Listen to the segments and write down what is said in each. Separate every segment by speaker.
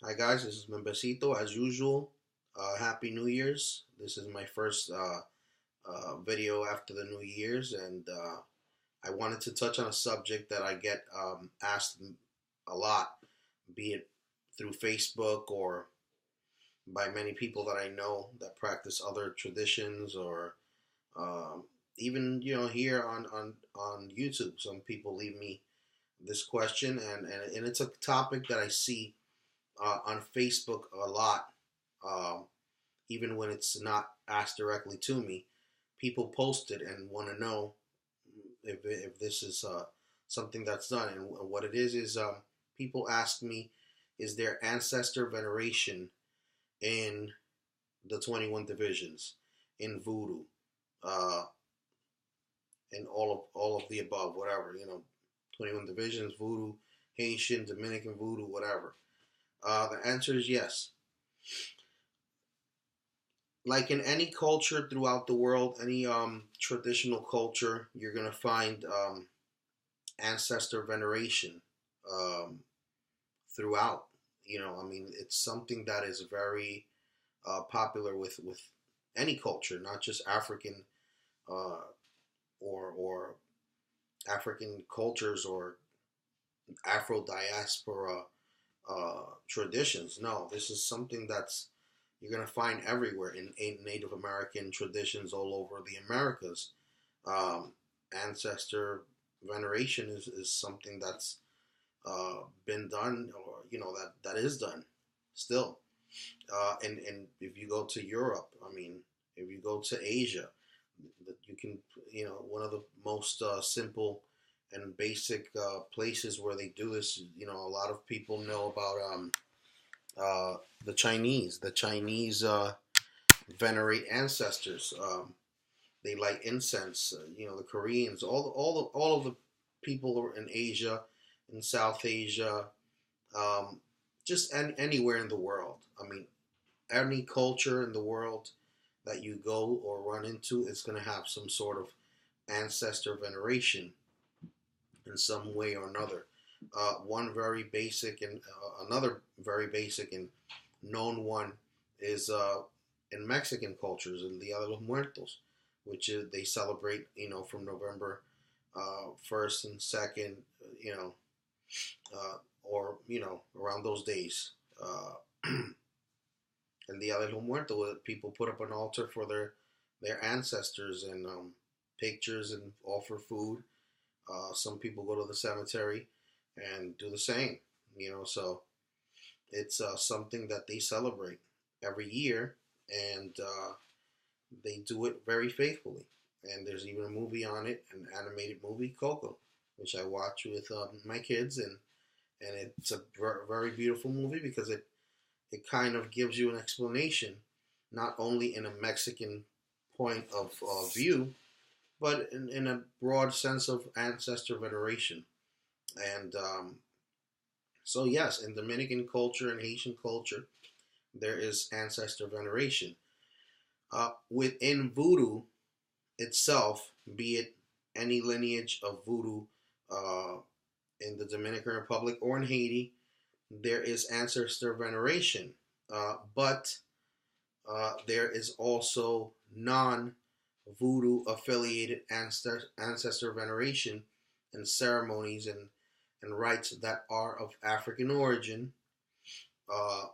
Speaker 1: Hi guys, this is Membesito as usual. Happy New Year's. This is my first video after the New Year's, and I wanted to touch on a subject that I get asked a lot, be it through Facebook or by many people that I know that practice other traditions, or um, even here on YouTube. Some people leave me this question, and it's a topic that I see on Facebook a lot, um, even when it's not asked directly to me. People post it and want to know if this is something that's done. And what it is people ask me, is there ancestor veneration in the 21 divisions, in voodoo, uh, and all of the above, whatever, 21 divisions, voodoo, Haitian, Dominican voodoo, whatever. The answer is yes. Like in any culture throughout the world, any traditional culture, you're gonna find ancestor veneration um, throughout. I mean, it's something that is very popular with any culture, not just African uh, or African cultures or Afro diaspora traditions. No, this is something that's you're going to find everywhere in Native American traditions all over the Americas. Um, Ancestor veneration is something that's been done, or that is done still. And if you go to Europe, I mean, if you go to Asia, you can, one of the most simple and basic places where they do this. A lot of people know about uh, the Chinese. The Chinese venerate ancestors. They light incense. The Koreans, all of the people in Asia, in South Asia, um, just anywhere in the world. I mean, any culture in the world that you go or run into is going to have some sort of ancestor veneration in some way or another. One very basic and another very basic and known one is in Mexican cultures, in Dia de los Muertos, which is they celebrate, from November 1st and 2nd, or around those days. And Dia de los Muertos, people put up an altar for their ancestors, and pictures, and offer food. Some people go to the cemetery and do the same. So it's something that they celebrate every year, and they do it very faithfully. And there's even a movie on it, an animated movie, Coco, which I watch with my kids, and it's a very beautiful movie because it kind of gives you an explanation, not only in a Mexican point of view, but in a broad sense of ancestor veneration. And so, yes, in Dominican culture and Haitian culture, there is ancestor veneration. Within voodoo itself, be it any lineage of voodoo uh, in the Dominican Republic or in Haiti, there is ancestor veneration. But there is also non voodoo affiliated ancestor veneration and ceremonies and rites that are of African origin, uh,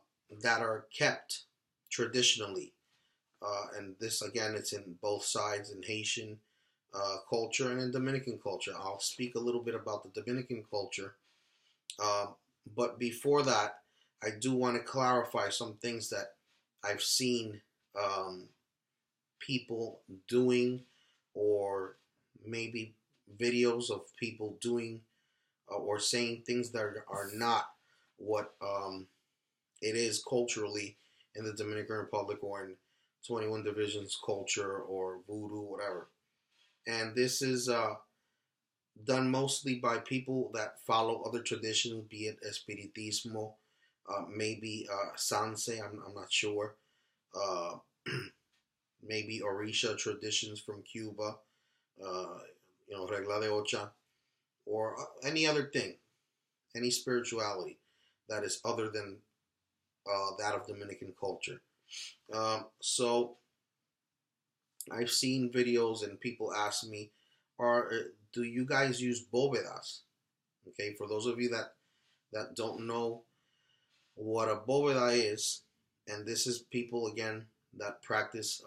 Speaker 1: that are kept traditionally. And this, again, it's in both sides, in Haitian culture and in Dominican culture. I'll speak a little bit about the Dominican culture. Um, but before that, I do want to clarify some things that I've seen um, people doing, or maybe videos of people doing or saying things that are not what it is culturally in the Dominican Republic or in 21 Divisions culture or voodoo, whatever. And this is done mostly by people that follow other traditions, be it Espiritismo, maybe Sanse, I'm not sure, uh, maybe Orisha traditions from Cuba, uh, Regla de Ocha, or any other thing, any spirituality that is other than that of Dominican culture. So I've seen videos and people ask me, do you guys use bóvedas? Okay, for those of you that don't know what a bóveda is, and this is people again that practice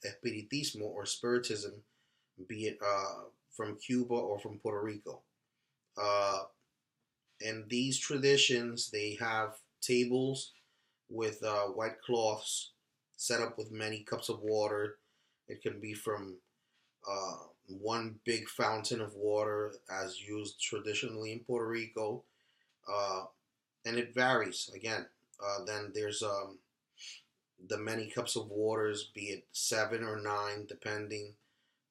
Speaker 1: espiritismo or spiritism, be it from Cuba or from Puerto Rico. And these traditions, they have tables with white cloths set up with many cups of water. It can be from one big fountain of water as used traditionally in Puerto Rico, and it varies again. Then there's the many cups of waters, be it 7 or 9, depending,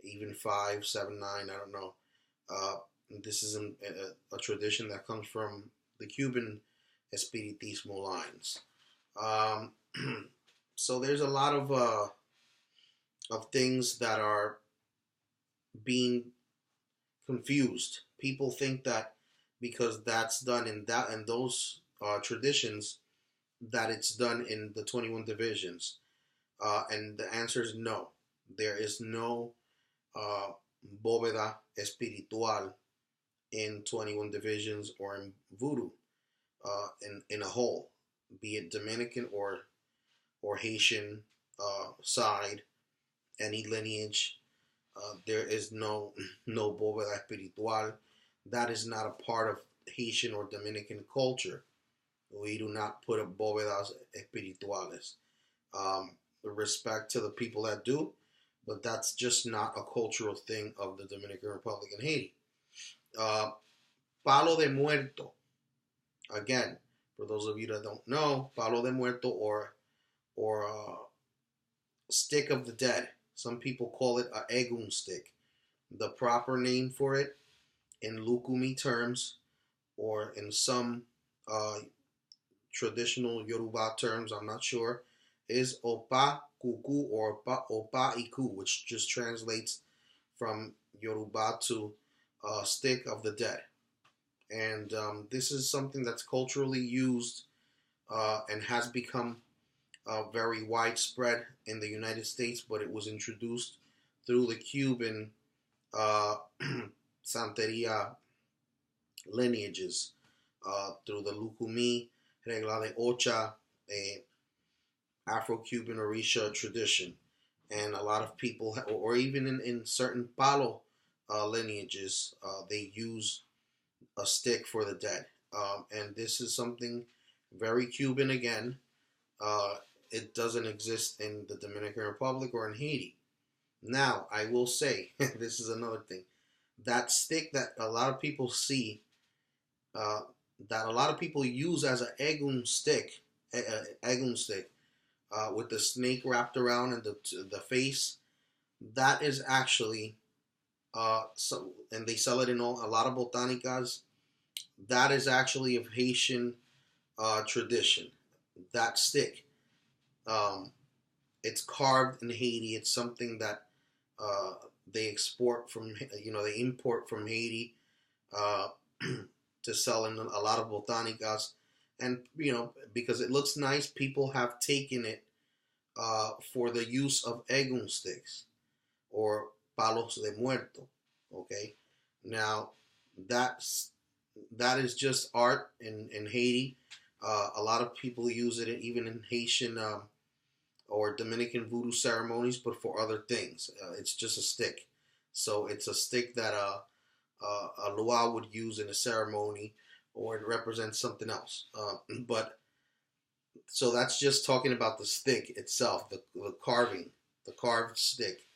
Speaker 1: even 5, 7, 9, I don't know. This is a tradition that comes from the Cuban Espiritismo lines. So there's a lot of things that are being confused. People think that because that's done in those traditions, that it's done in the 21 divisions, and the answer is no. There is no bóveda espiritual in 21 divisions or in voodoo in a whole, be it Dominican or Haitian side, any lineage. There is no bóveda espiritual. That is not a part of Haitian or Dominican culture. We do not put up bóvedas espirituales. Respect to the people that do, but that's just not a cultural thing of the Dominican Republic and Haiti. Palo de muerto. Again, for those of you that don't know, palo de muerto or stick of the dead. Some people call it a egun stick. The proper name for it in Lukumi terms, or in some traditional Yoruba terms, I'm not sure, is opa kuku or opa iku, which just translates from Yoruba to stick of the dead. And this is something that's culturally used and has become very widespread in the United States, but it was introduced through the Cuban Santeria lineages, through the Lukumi, Regla de Ocha, a Afro-Cuban Orisha tradition. And a lot of people, or even in certain Palo lineages, they use a stick for the dead. And this is something very Cuban again. It doesn't exist in the Dominican Republic or in Haiti. Now, I will say, this is another thing. That stick that a lot of people see, that a lot of people use as an egun stick, with the snake wrapped around and the face, that is actually, and they sell it in a lot of botanicas, that is actually of Haitian tradition. That stick, it's carved in Haiti. It's something that they export from, they import from Haiti to sell in a lot of botanicas. And, because it looks nice, people have taken it for the use of egun sticks or palos de muerto. Okay? Now, that is just art in Haiti. A lot of people use it even in Haitian or Dominican voodoo ceremonies, but for other things. It's just a stick. So it's a stick that a Loa would use in a ceremony, or it represents something else. But so that's just talking about the stick itself, the carved stick.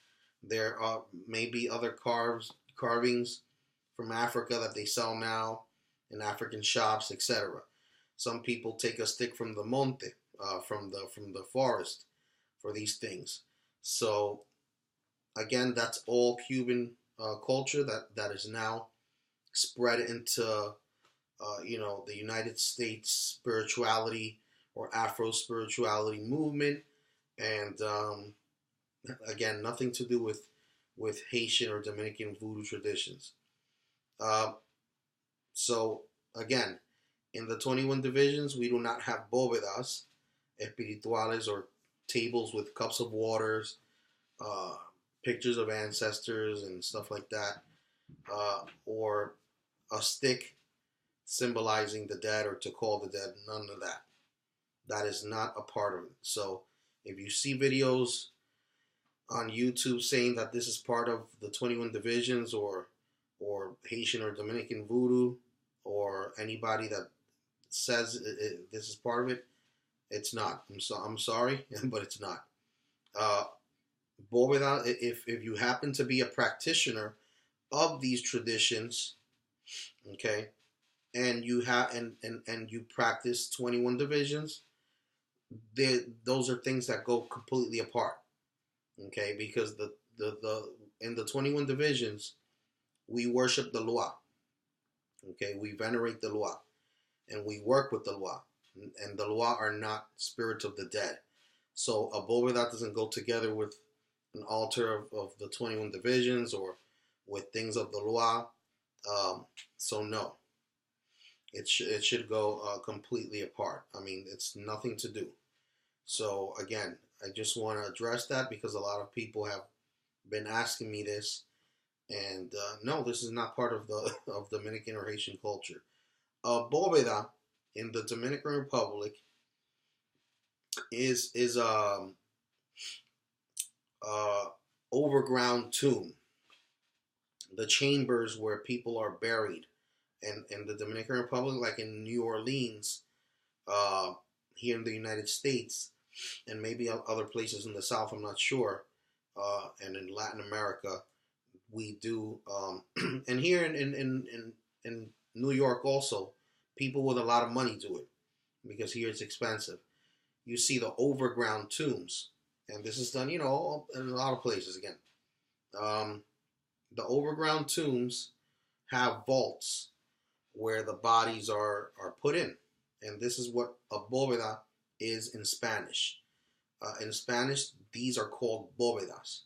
Speaker 1: There are maybe other carvings from Africa that they sell now in African shops, etc. Some people take a stick from the monte, from the forest, for these things. So again, that's all Cuban culture that is now spread into the United States spirituality or Afro spirituality movement, and again, nothing to do with Haitian or Dominican voodoo traditions. So again, in the 21 divisions, we do not have bóvedas. espirituales, or tables with cups of waters, uh, pictures of ancestors and stuff like that, or a stick symbolizing the dead or to call the dead. None of that. That is not a part of it. So if you see videos on YouTube saying that this is part of the 21 divisions, or Haitian or Dominican voodoo, or anybody that says this is part of it, it's not. I'm sorry, but it's not. Uh, Bóveda, if you happen to be a practitioner of these traditions, okay, and you have and you practice 21 divisions, those are things that go completely apart, okay, because the in the 21 divisions we worship the Loi, okay, we venerate the Loi, and we work with the Loi, and the Loi are not spirits of the dead. So a Bóveda doesn't go together with an altar of the 21 divisions, or with things of the Loi. So no, it should go completely apart. I mean, it's nothing to do. So again, I just want to address that because a lot of people have been asking me this, and no, this is not part of the of Dominican or Haitian culture. Bóveda in the Dominican Republic is overground tomb, the chambers where people are buried. And in the Dominican Republic, like in New Orleans, here in the United States, and maybe other places in the South, I'm not sure, and in Latin America, we do, and here in New York also, people with a lot of money do it, because here it's expensive. You see the overground tombs, and this is done, in a lot of places again. The overground tombs have vaults where the bodies are put in, and this is what a bóveda is in Spanish. In Spanish, these are called bóvedas.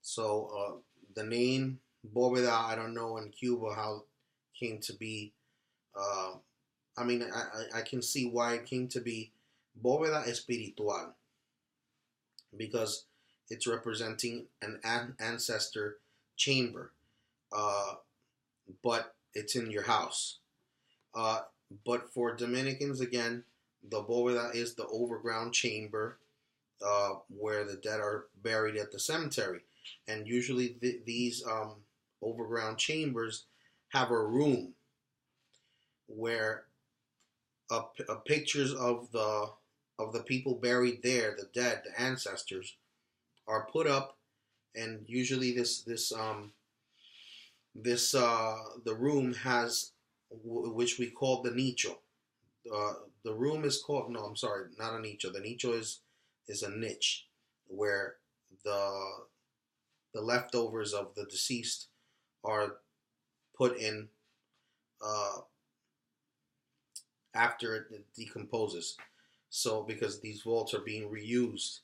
Speaker 1: So the name bóveda, I don't know in Cuba how it came to be. I mean, I can see why it came to be bóveda espiritual, because it's representing an ancestor chamber, but it's in your house. But for Dominicans, again, the bóveda is the overground chamber where the dead are buried at the cemetery. And usually these overground chambers have a room where pictures of the people buried there, the dead, the ancestors, are put up, and usually the room has which we call the nicho. The room is called, no, I'm sorry, not a nicho. The nicho is a niche where the leftovers of the deceased are put in after it decomposes. So because these vaults are being reused,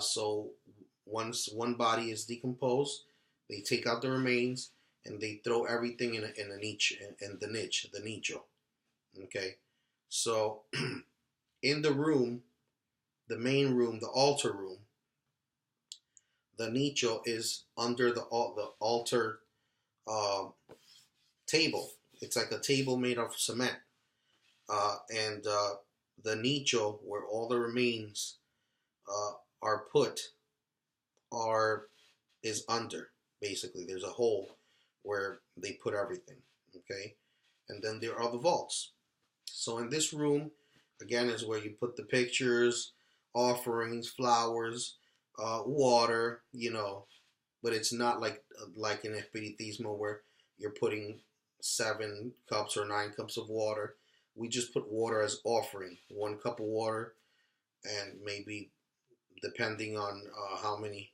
Speaker 1: so once one body is decomposed, they take out the remains and they throw everything in a niche, in the niche, the nicho. Okay, so in the room, the main room, the altar room, the nicho is under the altar table. It's like a table made of cement, and the nicho where all the remains are put is under. Basically, there's a hole where they put everything. Okay, and then there are the vaults. So in this room, again, is where you put the pictures, offerings, flowers, water, but it's not like in Espiritismo where you're putting 7 cups or 9 cups of water. We just put water as offering, 1 cup of water, and maybe depending on how many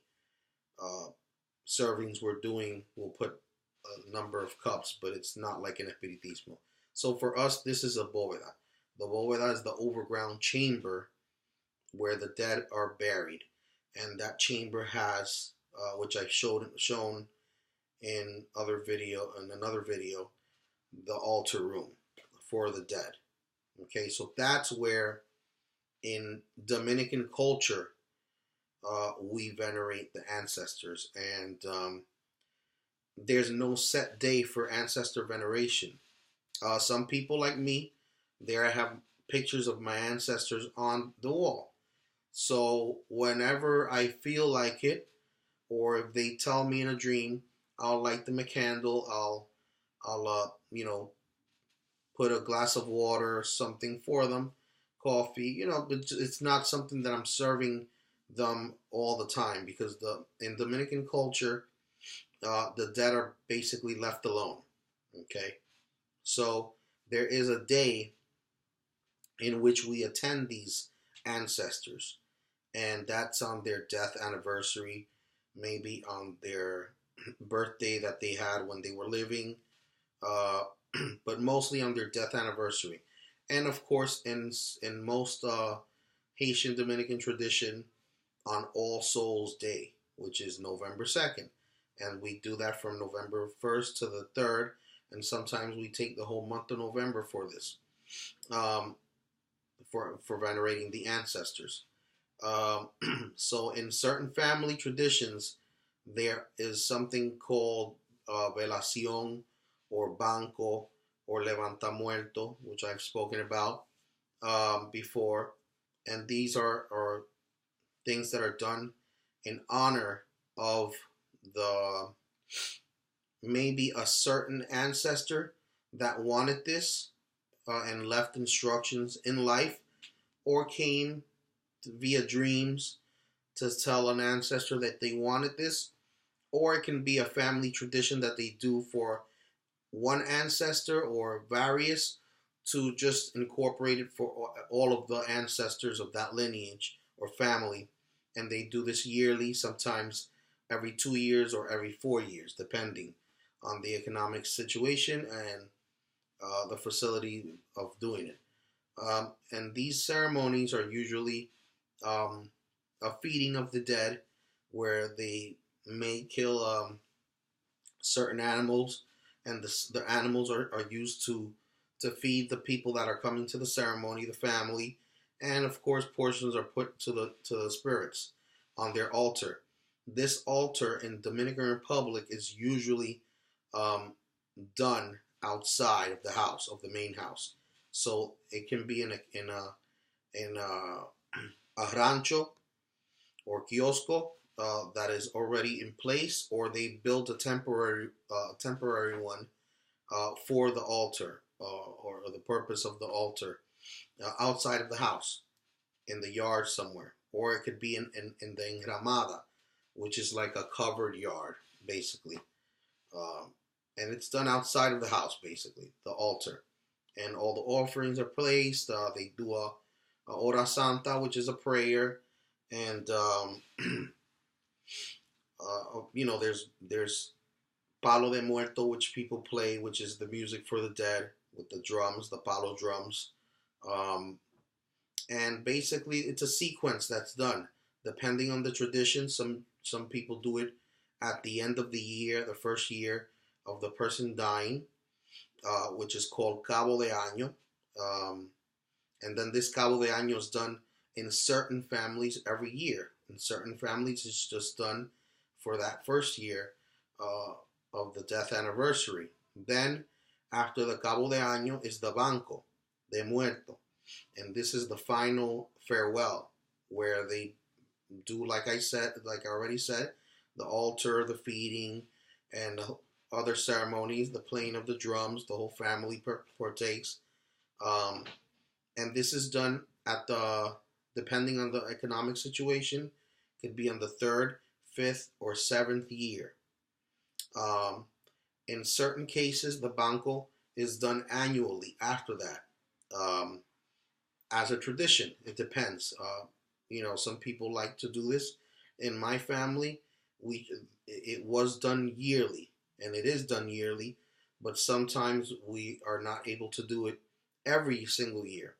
Speaker 1: servings we're doing, we'll put a number of cups, but it's not like an Espiritismo. So for us, this is a bóveda. The bóveda is the overground chamber where the dead are buried, and that chamber has, which I've shown in another video, the altar room for the dead. Okay, so that's where in Dominican culture, we venerate the ancestors, and there's no set day for ancestor veneration. Some people like me, there I have pictures of my ancestors on the wall. So whenever I feel like it, or if they tell me in a dream, I'll light them a candle. I'll put a glass of water or something for them, coffee. But it's not something that I'm serving them all the time, because in Dominican culture, the dead are basically left alone. Okay, so there is a day in which we attend these ancestors, and that's on their death anniversary, maybe on their birthday that they had when they were living, uh, but mostly on their death anniversary. And of course, in most Haitian Dominican tradition, on All Souls Day, which is November 2nd. And we do that from November 1st to the 3rd, and sometimes we take the whole month of November for this, um, for venerating the ancestors. So in certain family traditions, there is something called velación, or banco, or levanta muerto, which I've spoken about before. And these are things that are done in honor of the maybe a certain ancestor that wanted this, and left instructions in life, or came via dreams to tell an ancestor that they wanted this, or it can be a family tradition that they do for one ancestor or various, to just incorporate it for all of the ancestors of that lineage or family. And they do this yearly, sometimes every 2 years or every 4 years, depending on the economic situation and the facility of doing it. And these ceremonies are usually a feeding of the dead, where they may kill certain animals, and the animals are used to feed the people that are coming to the ceremony, the family, and of course portions are put to the spirits on their altar. This altar in Dominican Republic is usually done outside of the house, of the main house. So it can be in a rancho or kiosco that is already in place, or they build a temporary one for the altar, or the purpose of the altar, outside of the house, in the yard somewhere, or it could be in the enramada, which is like a covered yard, basically. And it's done outside of the house, basically, the altar. And all the offerings are placed. They do a hora santa, which is a prayer. And, there's palo de muerto, which people play, which is the music for the dead, with the drums, the palo drums. And basically, it's a sequence that's done, depending on the tradition. Some people do it at the end of the year, the first year of the person dying, which is called Cabo de Año. And then this Cabo de Año is done in certain families every year. In certain families, it's just done for that first year of the death anniversary. Then, after the Cabo de Año, is the Banco de Muerto. And this is the final farewell, where they do, like I already said, the altar, the feeding, and other ceremonies, the playing of the drums. The whole family partakes. And this is done depending on the economic situation, could be on the 3rd, 5th, or 7th year. In certain cases, the banco is done annually after that, as a tradition. It depends. Some people like to do this. In my family, it was done yearly, and it is done yearly, but sometimes we are not able to do it every single year.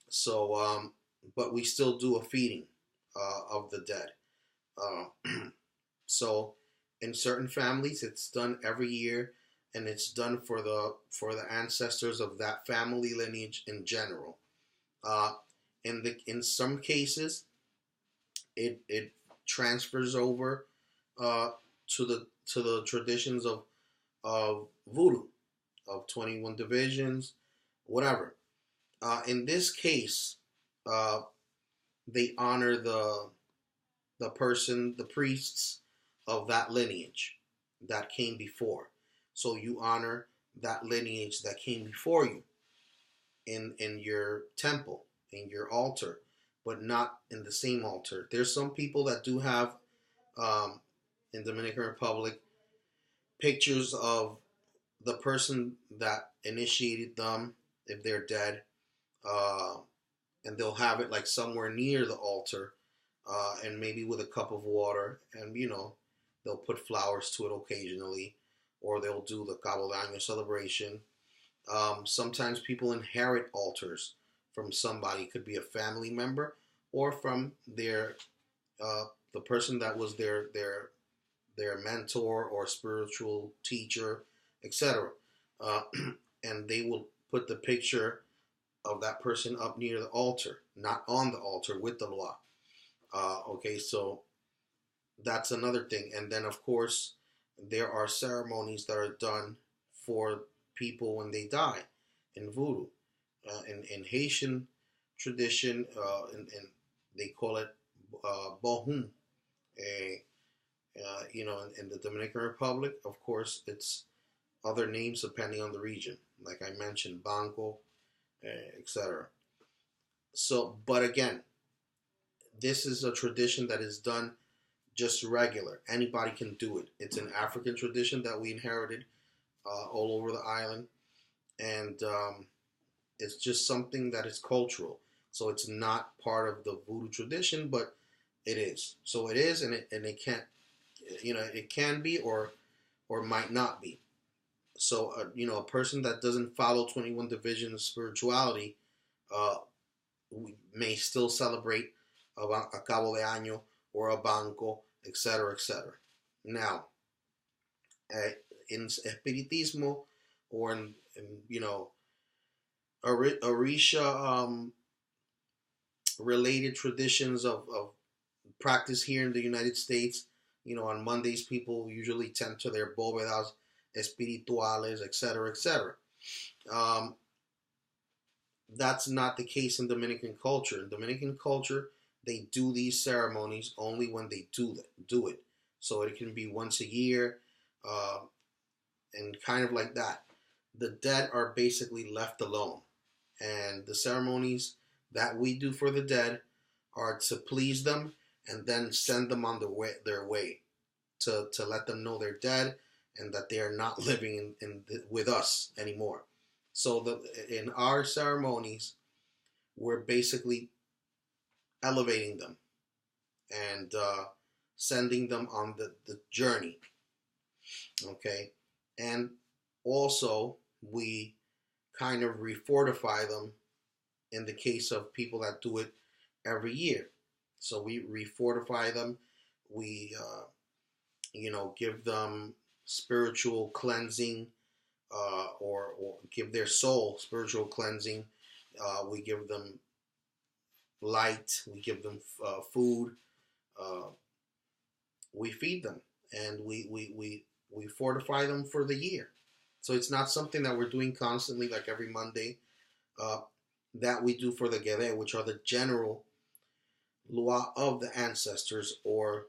Speaker 1: So, but we still do a feeding of the dead. So, in certain families, it's done every year, and it's done for the ancestors of that family lineage in general. In some cases, it transfers over to the traditions of voodoo, of 21 divisions, whatever. In this case, uh, they honor the person, the priests of that lineage that came before. So you honor that lineage that came before you in your temple, in your altar, but not in the same altar. There's some people that do have um, in Dominican Republic pictures of the person that initiated them if they're dead, uh, and they'll have it like somewhere near the altar, and maybe with a cup of water, and they'll put flowers to it occasionally, or they'll do the Cabo de Año celebration. Sometimes people inherit altars from somebody. It could be a family member or from the person that was their mentor or spiritual teacher, etc. Uh, and they will put the picture of that person up near the altar, not on the altar with the loa. Okay, so that's another thing. And then, of course, there are ceremonies that are done for people when they die in voodoo. In Haitian tradition, and they call it bohum. In the Dominican Republic, of course, it's other names depending on the region. Like I mentioned, banco, etc. So, but again, this is a tradition that is done just regular. Anybody can do it. It's an African tradition that we inherited all over the island, and it's just something that is cultural. So it's not part of the voodoo tradition, but it is. So it is, and it can't, it can be or might not be. So a person that doesn't follow 21 divisions spirituality uh, may still celebrate a Cabo de Año or a Banco, etc., etc. Now, in Espiritismo or in Orisha related traditions of practice here in the United States, on Mondays people usually tend to their bóvedas espirituales, etc., etc. Um, that's not the case in Dominican culture. In Dominican culture, they do these ceremonies only when they do it. So it can be once a year, uh, and kind of like that. The dead are basically left alone, and the ceremonies that we do for the dead are to please them and then send them on their way to let them know they're dead and that they are not living with us anymore. So in our ceremonies, we're basically elevating them and sending them on the journey. Okay, and also we kind of refortify them in the case of people that do it every year. So we refortify them. We give them spiritual cleansing, or give their soul spiritual cleansing. We give them light. We give them food. Uh, we feed them, and we fortify them for the year. So it's not something that we're doing constantly, like every Monday. That we do for the Gere, which are the general lua of the ancestors or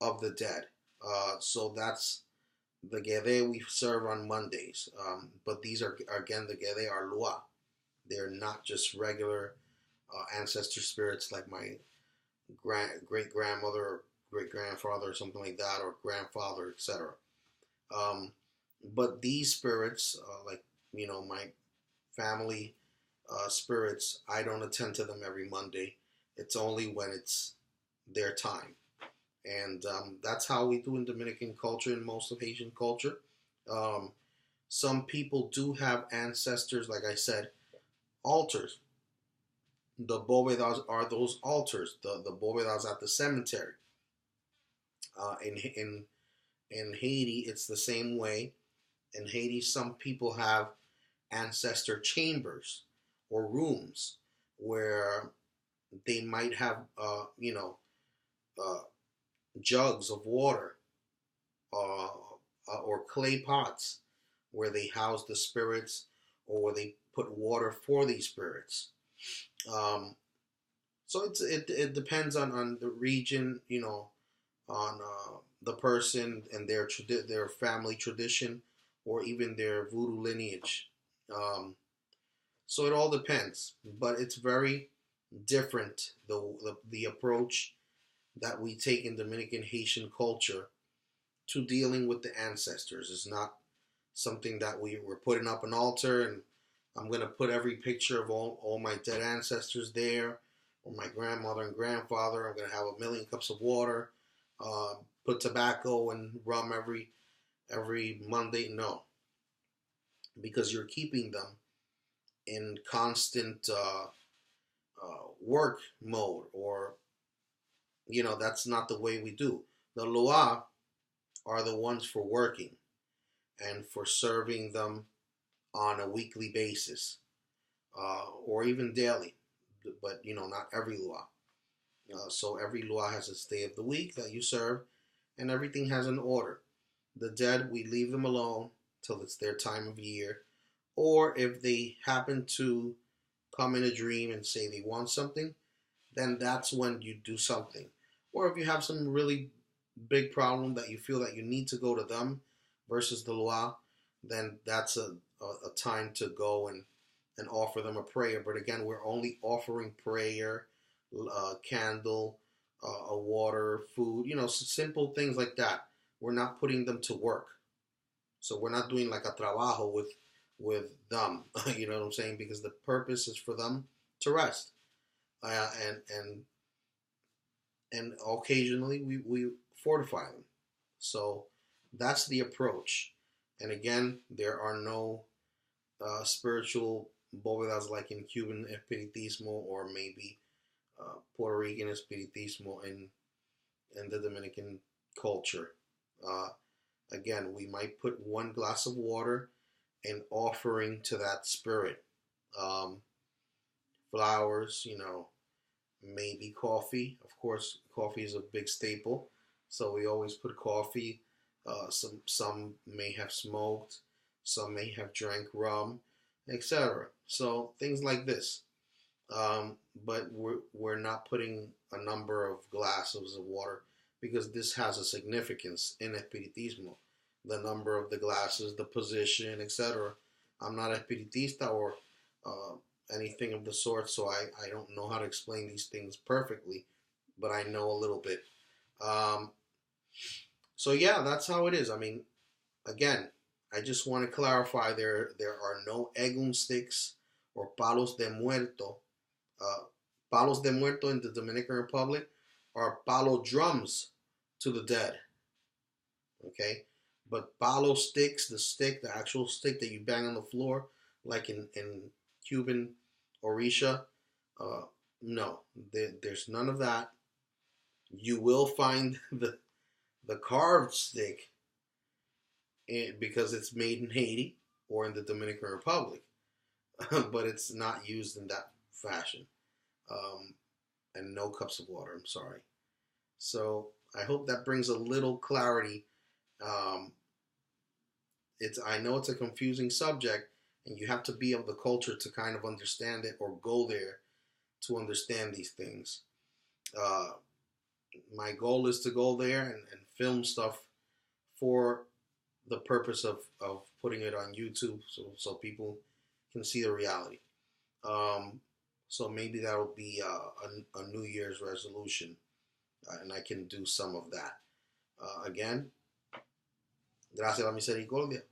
Speaker 1: of the dead. So that's the Gere we serve on Mondays. But these are, again, the Gere are lua. They're not just regular ancestor spirits like my great grandmother or great grandfather or something like that, or grandfather, etc. But these spirits, like my family spirits, I don't attend to them every Monday. It's only when it's their time. And that's how we do in Dominican culture and most of Haitian culture. Some people do have ancestors, like I said, altars. The bóvedas are those altars, the bóvedas at the cemetery. In Haiti, it's the same way. In Haiti, some people have ancestor chambers or rooms where they might have, uh, jugs of water, uh, or clay pots where they house the spirits, or where they put water for these spirits. Um, so it depends on the region, on the person and their family tradition, or even their voodoo lineage. Um, so it all depends, but it's very different, the approach that we take in Dominican Haitian culture to dealing with the ancestors. Is not something that we're putting up an altar and I'm going to put every picture of all my dead ancestors there, or my grandmother and grandfather. I'm going to have a million cups of water, put tobacco and rum every Monday. No, because you're keeping them in constant work mode, or that's not the way we do. The Loa are the ones for working and for serving them on a weekly basis, or even daily, but not every Loa. So every Loa has its day of the week that you serve, and everything has an order. The dead, we leave them alone till it's their time of year, or if they happen to come in a dream and say they want something, then that's when you do something. Or if you have some really big problem that you feel that you need to go to them versus the Loa, then that's a time to go and offer them a prayer. But again, we're only offering prayer, candle, a water, food, simple things like that. We're not putting them to work. So we're not doing like a trabajo with them. You know what I'm saying? Because the purpose is for them to rest. And occasionally we fortify them. So that's the approach. And again, there are no spiritual bóvedas like in Cuban Espiritismo, or maybe Puerto Rican Espiritismo in the Dominican culture. Again, we might put one glass of water in offering to that spirit. Flowers, maybe coffee. Of course, coffee is a big staple, so we always put coffee. Some may have smoked, some may have drank rum, etc. So things like this. But we're not putting a number of glasses of water, because this has a significance in Espiritismo. The number of the glasses, the position, etc. I'm not Espiritista or anything of the sort, so I don't know how to explain these things perfectly, but I know a little bit. So yeah, that's how it is. I mean, again, I just want to clarify, there are no egum sticks or palos de muerto. Palos de muerto in the Dominican Republic are palo drums to the dead. Okay? But palo sticks, the actual stick that you bang on the floor, like in Cuban Orisha, no, there's none of that. You will find the carved stick because it's made in Haiti or in the Dominican Republic, but it's not used in that fashion. And no cups of water, I'm sorry. So I hope that brings a little clarity. I know it's a confusing subject, and you have to be of the culture to kind of understand it, or go there to understand these things. My goal is to go there and film stuff for the purpose of putting it on YouTube, so people can see the reality. So maybe that'll be a New Year's resolution, and I can do some of that. Again, gracias a la misericordia.